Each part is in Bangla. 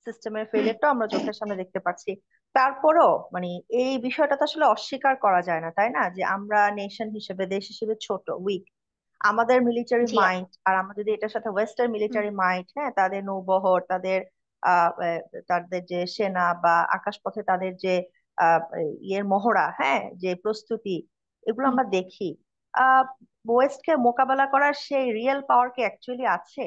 সিস্টেমের ফেলিয়ারটা আমরা চোখের সামনে দেখতে পাচ্ছি। তারপরও মানে এই বিষয়টা তো আসলে অস্বীকার করা যায় না, তাই না? যে আমরা নেশন হিসেবে, দেশ হিসেবে ছোট, উইক। আমাদের মিলিটারি জি আপু। মাইট, আর আমরা যদি এটার সাথে ওয়েস্টার্ন হুম। মিলিটারি মাইট, হ্যাঁ, তাদের নৌবহর, তাদের যে সেনা বা আকাশপথে তাদের যে আহ, ইয়ের মহড়া, হ্যাঁ, যে প্রস্তুতি, এগুলো হুম। আমরা দেখি। আহ ওয়েস্টকে মোকাবেলা করার সেই রিয়েল পাওয়ার কি অ্যাকচুয়ালি আছে?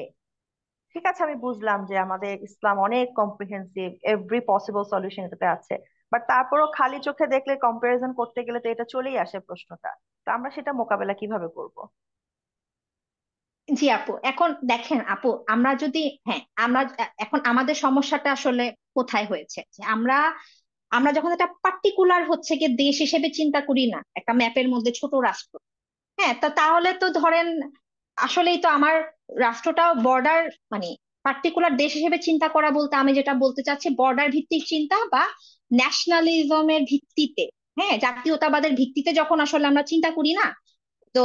ঠিক আছে, আমি বুঝলাম যে আমাদের ইসলাম অনেক কম্প্রিহেন্সিভ, এভরি পসিবল সলিউশন এটাতে আছে। বাট তারপরও খালি চোখে দেখলে, কম্পারিজন করতে গেলে তো এটা চলেই আসে প্রশ্নটা। তো আমরা সেটা মোকাবেলা কিভাবে করব? জি আপু, এখন দেখেন আপু, আমরা যদি, হ্যাঁ আমরা এখন আমাদের সমস্যাটা আসলে কোথায় হয়েছে, যে আমরা আমরা যখন একটা পার্টিকুলার হচ্ছে গিয়ে দেশ হিসেবে চিন্তা করি না, একটা ম্যাপের মধ্যে ছোট রাষ্ট্র, হ্যাঁ, তা তাহলে তো ধরেন আসলেই তো আমার রাষ্ট্রটাও বর্ডার, মানে পার্টিকুলার দেশ হিসেবে চিন্তা করা বলতে আমি যেটা বলতে চাচ্ছি, বর্ডার ভিত্তিক চিন্তা বা ন্যাশনালিজমের ভিত্তিতে, হ্যাঁ, জাতীয়তাবাদের ভিত্তিতে যখন আসলে আমরা চিন্তা করি না, তো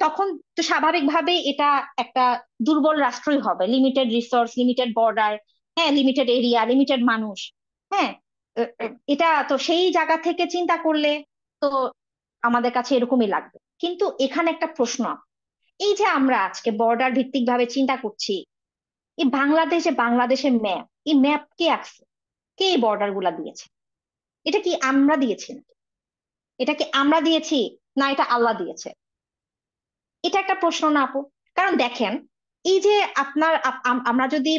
তখন তো স্বাভাবিকভাবেই এটা একটা দুর্বল রাষ্ট্রই হবে, লিমিটেড রিসোর্স, লিমিটেড বর্ডার, হ্যাঁ, লিমিটেড এরিয়া, লিমিটেড মানুষ, হ্যাঁ। এটা তো সেই জায়গা থেকে চিন্তা করলে তো আমাদের কাছে এরকমই লাগবে। কিন্তু এখানে একটা প্রশ্ন, এই যে আমরা আজকে বর্ডার ভিত্তিক ভাবে চিন্তা করছি, এই বাংলাদেশের ম্যাপ, এই ম্যাপ কে আঁকছে? কে এই বর্ডার গুলা দিয়েছে? এটা কি আমরা দিয়েছি নাকি? এটা কি আমরা দিয়েছি, না এটা আল্লাহ দিয়েছে? এটা একটা প্রশ্ন না আপু? কারণ দেখেন, এই যে আপনার আমরা যদি,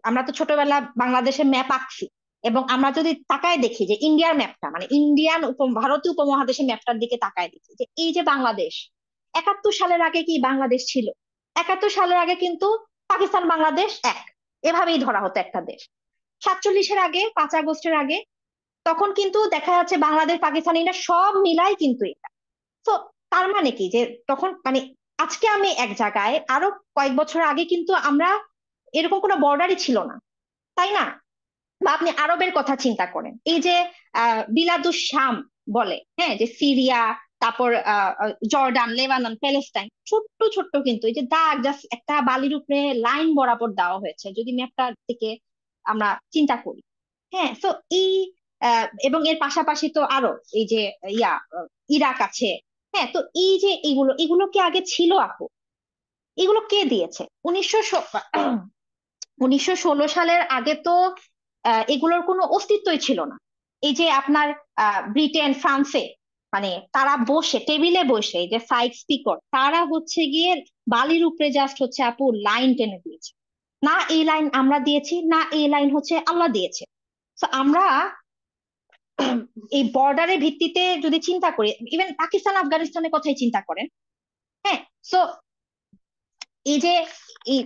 আমরা তো ছোটবেলা বাংলাদেশের ম্যাপ আঁকছি, এবং আমরা যদি তাকায় দেখি যে ইন্ডিয়ার ম্যাপটা, মানে ভারতীয় উপমহাদেশের ম্যাপটার দিকে তাকায় দেখি যে এই যে বাংলাদেশ, 71 সালের আগে কি বাংলাদেশ ছিল? 71 সালের আগে কিন্তু পাকিস্তান বাংলাদেশ এক, এভাবেই ধরা হতো একটা দেশ। 47-এর আগে, 5 আগস্টের আগে, তখন কিন্তু দেখা যাচ্ছে বাংলাদেশ পাকিস্তান এটা সব মিলাই কিন্তু এটা। তো তার মানে কি যে তখন মানে আজকে আমি এক জায়গায়, আরো কয়েক বছর আগে কিন্তু আমরা এরকম কোনো বর্ডারই ছিল না, তাই না? বা আপনি আরবের কথা চিন্তা করেন, এই যে বিলাদুস শাম বলে, হ্যাঁ, যে সিরিয়া, তারপর জর্ডান, লেবানন, প্যালেস্টাইন, ছোট্ট ছোট্ট কিন্তু এই যে দাগ, জাস্ট একটা বালির উপরে লাইন বরাবর দেওয়া হয়েছে যদি ম্যাপটার দিকে আমরা চিন্তা করি। হ্যাঁ, তো এই এবং এর পাশাপাশি তো আরো এই যে ইয়া ইরাক আছে। হ্যাঁ, তো এই যে এগুলো কি আগে ছিল আপু? এগুলো কে দিয়েছে? 1916 সালের আগে তো এগুলোর কোনো অস্তিত্বই ছিল না। এই যে আপনার ব্রিটেন, ফ্রান্সে, মানে তারা বসে টেবিলে বসে, এই যে সাইক্স পিকট, তারা হচ্ছে গিয়ে বালির উপরে জাস্ট হচ্ছে আপু লাইন টেনে দিয়েছে। না এই লাইন আমরা দিয়েছি, না এই লাইন হচ্ছে আল্লাহ দিয়েছে। তো আমরা এই বর্ডারের ভিত্তিতে যদি চিন্তা করি, ইভেন পাকিস্তান আফগানিস্তানের কথাই চিন্তা করেন, হ্যাঁ। সো এই যে এই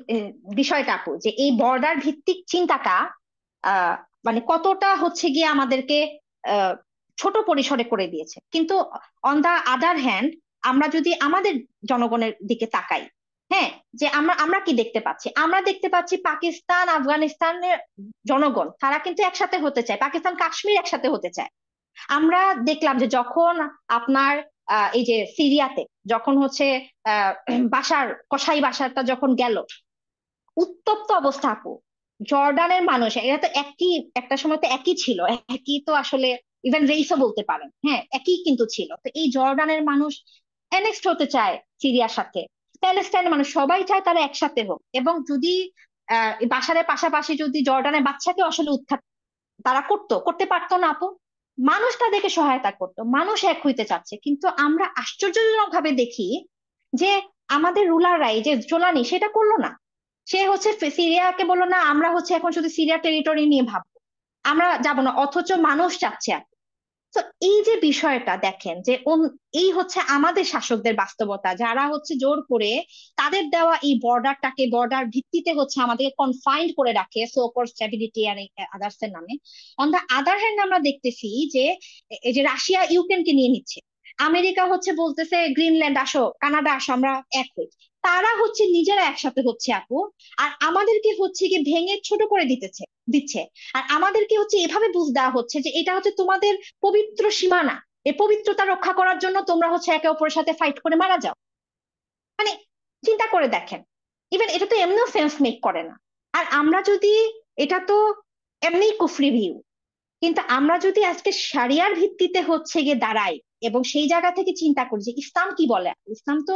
বিষয়টা আপু, যে এই বর্ডার ভিত্তিক চিন্তাটা আহ মানে কতটা হচ্ছে গিয়ে আমাদেরকে আহ ছোট পরিসরে করে দিয়েছে। কিন্তু অন দা আদার হ্যান্ড, আমরা যদি আমাদের জনগণের দিকে তাকাই, হ্যাঁ, যে আমরা আমরা কি দেখতে পাচ্ছি? আমরা দেখতে পাচ্ছি পাকিস্তান আফগানিস্তানের জনগণ তারা কিন্তু একসাথে হতে চায়, পাকিস্তান কাশ্মীর একসাথে হতে চায়। আমরা দেখলাম যে যখন আপনার এই যে সিরিয়াতে যখন হচ্ছে আহ কসাই বাসারটা যখন গেল, উত্তপ্ত অবস্থা আপু। জর্ডানের মানুষ এরা তো একই, একটা সময় তো একই ছিল, একই তো আসলে, ইভেন রেইসও বলতে পারেন, হ্যাঁ, একই কিন্তু ছিল। তো এই জর্ডানের মানুষ অ্যানেক্সড হতে চায় সিরিয়ার সাথে, প্যালেস্টাইনের মানুষ সবাই চায় তারা একসাথে হোক। এবং যদি এই বাশারের পাশাপাশি যদি জর্ডানের বাচ্চাকেও আসলে উৎখাত তারা করতে পারতো না আপু? মানুষ তাদেরকে সহায়তা করতো, মানুষ এক হইতে চাচ্ছে। কিন্তু আমরা আশ্চর্যজনক ভাবে দেখি যে আমাদের রুলাররা, এই যে জোলানি, সেটা করলো না। সে হচ্ছে সিরিয়াকে বললো না আমরা হচ্ছে এখন শুধু সিরিয়া টেরিটরি নিয়ে ভাববো, আমরা যাব না, অথচ মানুষ চাচ্ছে। তো এই যে বিষয়টা দেখেন যে এই হচ্ছে আমাদের শাসকদের বাস্তবতা, যারা হচ্ছে জোর করে তাদের দেওয়া এই বর্ডারটাকে, বর্ডার ভিত্তিতে হচ্ছে আমাদেরকে কনফাইন্ড করে রাখে, সো কল স্ট্যাবিলিটি আর আদার্স এর নামে। অন দা আদার হ্যান্ড আমরা দেখতেছি যে এই যে রাশিয়া ইউক্রেনকে নিয়ে নিচ্ছে, আমেরিকা হচ্ছে বলতেছে গ্রিনল্যান্ড আসো, কানাডা আসো, আমরা এক হই। তারা হচ্ছে নিজেরা একসাথে হচ্ছে আপু, আর আমাদেরকে হচ্ছে কি ভেঙে ছোট করে দিচ্ছে। আর আমাদেরকে হচ্ছে এভাবে বুঝ দেওয়া হচ্ছে যে এটা হচ্ছে তোমাদের পবিত্র সীমানা, এই পবিত্রতা রক্ষা করার জন্য তোমরা হচ্ছে একে অপরের সাথে ফাইট করে মারা যাও। মানে চিন্তা করে দেখেন, ইভেন এটা তো এমনিও সেন্স মেক করে না। আর আমরা যদি, এটা তো এমনি কুফরি ভিউ। কিন্তু আমরা যদি আজকে সারিয়ার ভিত্তিতে হচ্ছে গিয়ে দাঁড়াই এবং সেই জায়গা থেকে চিন্তা করি যে ইসলাম কি বলে, ইসলাম তো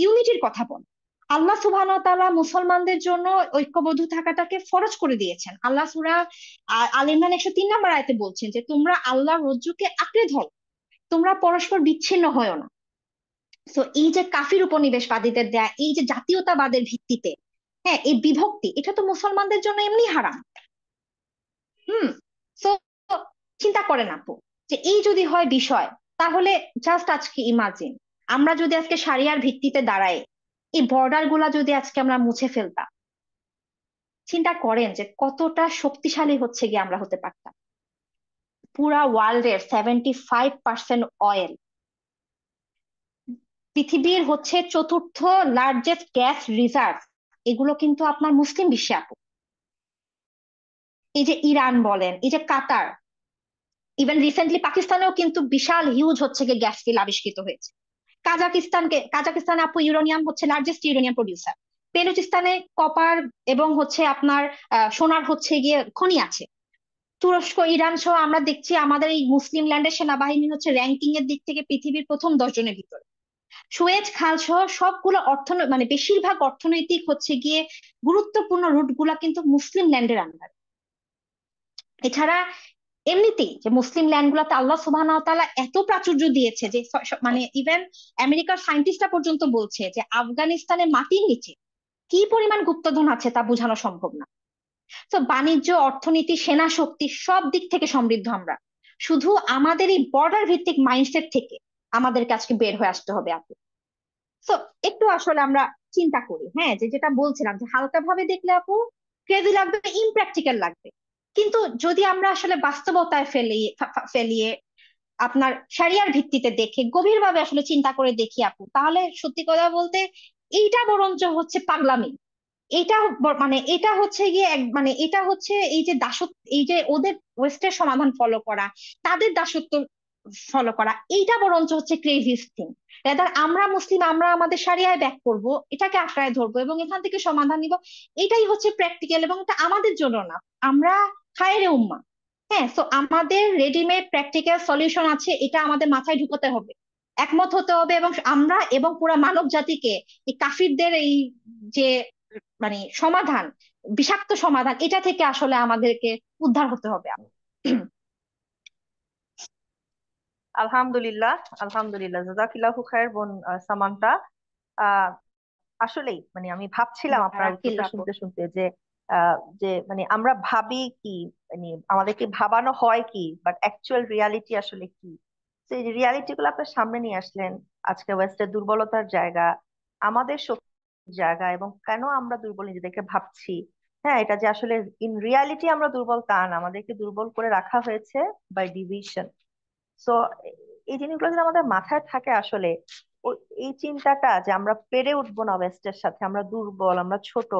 ইউনিটির কথা বলে। আল্লাহ সুবহানাহু ওয়া তাআলা মুসলমানদের জন্য ঐক্যবদ্ধ থাকাটাকে ফরজ করে দিয়েছেন। আল্লাহ সূরা আল ইমরান 103 নম্বর আয়াতে বলছেন যে তোমরা আল্লাহর রজ্জুকে আঁকড়ে ধরো, তোমরা পরস্পর বিচ্ছিন্ন হয়ো না। তো এই যে কাফির উপনিবেশবাদীদের দেয়া এই যে জাতীয়তাবাদের ভিত্তিতে, হ্যাঁ, এই বিভক্তি, এটা তো মুসলমানদের জন্য এমনি হারাম। হুম। তো চিন্তা করেন আপু, যে এই যদি হয় বিষয়, তাহলে জাস্ট আজকে ইমাজিন, আমরা যদি আজকে সারিয়ার ভিত্তিতে দাঁড়াই, এই বর্ডার গুলা যদি আজকে আমরা মুছে ফেলতাম, চিন্তা করেন যে কতটা শক্তিশালী হচ্ছে গিয়ে আমরা হতে পারতাম। পুরা ওয়ার্ল্ডের 75% অয়েল, পৃথিবীর হচ্ছে চতুর্থ লার্জেস্ট গ্যাস রিজার্ভ, এগুলো কিন্তু আপনার মুসলিম বিশ্বে আপু। এই যে ইরান বলেন, এই যে কাতার, ইভেন রিসেন্টলি পাকিস্তানেও কিন্তু বিশাল হিউজ হচ্ছে গিয়ে গ্যাস ফিল্ড আবিষ্কৃত হয়েছে। কাজাকিস্তানে আপু ইউরেনিয়াম হচ্ছে লার্জেস্ট ইউরেনিয়াম প্রডিউসার। বেলুচিস্তানে কপার এবং হচ্ছে আপনার সোনার হচ্ছে গিয়ে খনি আছে। তুরস্ক, ইরান সহ আমরা দেখছি আমাদের এই মুসলিম ল্যান্ডের সেনাবাহিনী হচ্ছে র্যাঙ্কিং এর দিক থেকে পৃথিবীর প্রথম 10 জনের ভিতরে। সুয়েজ খাল সহ সবগুলো মানে বেশিরভাগ অর্থনৈতিক হচ্ছে গিয়ে গুরুত্বপূর্ণ রুট গুলা কিন্তু মুসলিম ল্যান্ডের আন্ডার। এছাড়া এমনিতেই যে মুসলিম ল্যান্ড গুলাতে আল্লাহ সুবহানাহু ওয়া তাআলা এত প্রাচুর্য দিয়েছে যে মানে ইভেন আমেরিকার সায়েন্টিস্টরা পর্যন্ত বলছে যে আফগানিস্তানের মাটির নিচে কি পরিমাণ গুপ্তধন আছে তা বোঝানো সম্ভব না। তো বাণিজ্য, অর্থনীতি, সেনা শক্তি সব দিক থেকে সমৃদ্ধ আমরা। শুধু আমাদের এই বর্ডার ভিত্তিক মাইন্ডসেট থেকে আমাদেরকে আজকে বের হয়ে আসতে হবে আপু। তো একটু আসলে আমরা চিন্তা করি, হ্যাঁ, যে যেটা বলছিলাম যে হালকা ভাবে দেখলে আপু ক্রেজি লাগবে, ইমপ্র্যাকটিক্যাল লাগবে। কিন্তু যদি আমরা আসলে বাস্তবতায় ফেলিয়ে আপনার শরিয়ার ভিত্তিতে দেখে গভীরভাবে আসলে চিন্তা করে দেখি আপু, তাহলে সত্যি কথা বলতে এইটা বরঞ্চ হচ্ছে পাগলামি। মানে এটা হচ্ছে গিয়ে মানে এটা হচ্ছে এই যে দাসত্ব, এই যে ওদের ওয়েস্টের সমাধান ফলো করা, তাদের দাসত্ব ফলো করা, এইটা বরঞ্চ হচ্ছে ক্রেজিস্ট থিং। রেদার আমরা মুসলিম, আমরা আমাদের সারিয়ায় ব্যাক করব, এটাকে আঁকড়ায় ধরবো এবং এখান থেকে সমাধান নিব, এটাই হচ্ছে প্র্যাকটিক্যাল এবং এটা আমাদের জন্য না। আমরা খায়রে উম্মা। হ্যাঁ, তো আমাদের রেডিমেড প্র্যাকটিক্যাল সলিউশন আছে, এটা আমাদের মাথায় ঢুকাতে হবে, একমত হতে হবে এবং আমরা এবং পুরা মানব জাতিকে এই কাফিরদের এই যে মানে সমাধান, বিষাক্ত সমাধান, এটা থেকে আসলে আমাদেরকে উদ্ধার হতে হবে। আলহামদুলিল্লাহ, আলহামদুলিল্লাহ, জাজাকিল্লাহু খায়ের বোন সামান্তা। আহ আসলেই মানে আমি ভাবছিলাম আপনার উত্তরটা বারাকিল্লাহ। শুনতে শুনতে যে মানে আমরা ভাবি কি, মানে আমাদেরকে ভাবানো হয় কি, বাট অ্যাকচুয়াল রিয়ালিটি আসলে কি। সেই রিয়ালিটি গুলো আপনার সামনে নিয়ে আসলেন। আজকে ওয়েস্টের দুর্বলতার জায়গা, আমাদের শক্তির জায়গা, এবং কেন আমরা দুর্বল নিজেদেরকে ভাবছি। হ্যাঁ, এটা যে আসলে ইন রিয়ালিটি আমরা দুর্বল তা না, আমাদেরকে দুর্বল করে রাখা হয়েছে বাই ডিভিশন। সো এই জিনিসগুলো যদি আমাদের মাথায় থাকে আসলে, এই চিন্তাটা যে আমরা পেরে উঠবো না ওয়েস্টের সাথে, আমরা দুর্বল, আমরা ছোট,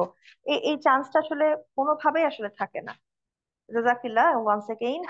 এই চান্সটা আসলে কোনোভাবেই আসলে থাকে না। জাজাকিল্লাহ ওয়ান্স এগেইন।